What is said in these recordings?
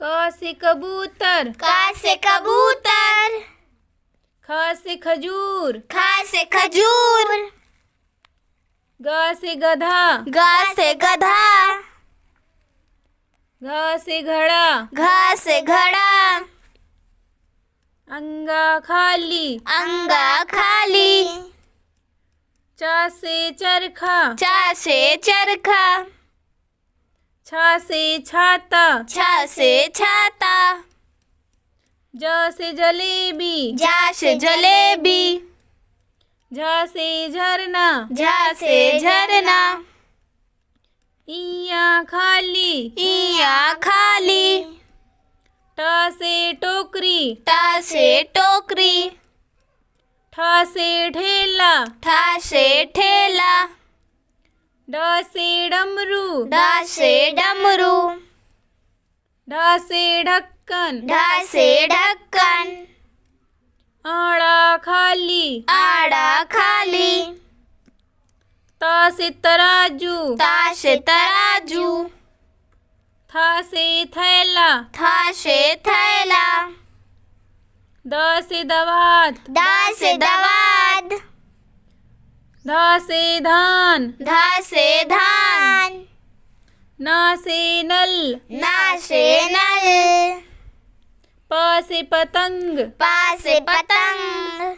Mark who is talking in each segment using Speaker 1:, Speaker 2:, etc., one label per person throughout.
Speaker 1: क से कबूतर,
Speaker 2: क से कबूतर,
Speaker 1: ख से खजूर,
Speaker 2: ख से खजूर,
Speaker 1: ग से गधा,
Speaker 2: ग से गधा,
Speaker 1: घ से घड़ा,
Speaker 2: घ से घड़ा,
Speaker 1: अंगा खाली,
Speaker 2: अंगा खाली,
Speaker 1: च से चरखा,
Speaker 2: च से चरखा,
Speaker 1: छ से छाता,
Speaker 2: छ से छाता,
Speaker 1: ज से जलेबी,
Speaker 2: ज से जलेबी,
Speaker 1: झ से झरना,
Speaker 2: झ से झरना,
Speaker 1: इया खाली,
Speaker 2: इया खाली,
Speaker 1: ट से टोकरी,
Speaker 2: ट से टोकरी,
Speaker 1: ठ से ठेला,
Speaker 2: ठ से ठेला,
Speaker 1: ड से डमरू,
Speaker 2: ड से डमरू,
Speaker 1: ढ से ढक्कन,
Speaker 2: ढ से ढक्कन,
Speaker 1: आड़ा खाली,
Speaker 2: आड़ा खाली,
Speaker 1: त से तराजू,
Speaker 2: त से तराजू,
Speaker 1: थ से थैला,
Speaker 2: थ से थैला,
Speaker 1: द से दवात,
Speaker 2: द से दवात,
Speaker 1: ध से धान,
Speaker 2: ध से धान,
Speaker 1: न से नल,
Speaker 2: न से नल,
Speaker 1: प से पतंग,
Speaker 2: प से पतंग,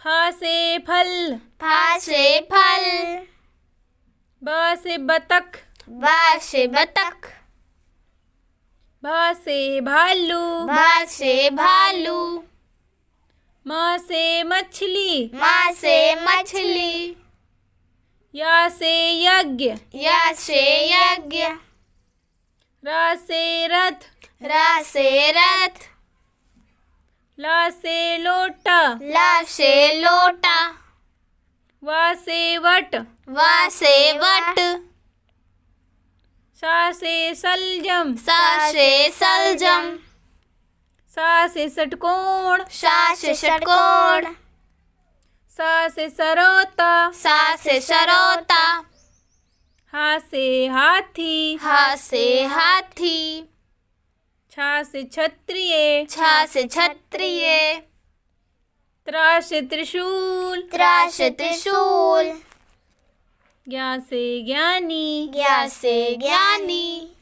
Speaker 1: फ से फल,
Speaker 2: फ से फल,
Speaker 1: ब से बतख,
Speaker 2: ब से बतख,
Speaker 1: भ से भालू,
Speaker 2: भ से भालू,
Speaker 1: म से मछली,
Speaker 2: म से मछली,
Speaker 1: या से यज्ञ,
Speaker 2: य से यज्ञ,
Speaker 1: र से रथ,
Speaker 2: र से रथ,
Speaker 1: ल से लोटा,
Speaker 2: ल से लोटा,
Speaker 1: व से वट,
Speaker 2: व से वट,
Speaker 1: स से सलजम,
Speaker 2: स से सलजम,
Speaker 1: स से षटकोण,
Speaker 2: स से षटकोण,
Speaker 1: स से सरोता,
Speaker 2: स से सरोता,
Speaker 1: ह से हाथी,
Speaker 2: ह से हाथी,
Speaker 1: छ से क्षत्रिय,
Speaker 2: छ से क्षत्रिय,
Speaker 1: त्र से त्रिशूल,
Speaker 2: त्र से त्रिशूल,
Speaker 1: ज्ञ से ज्ञानी,
Speaker 2: ज्ञ से ज्ञानी।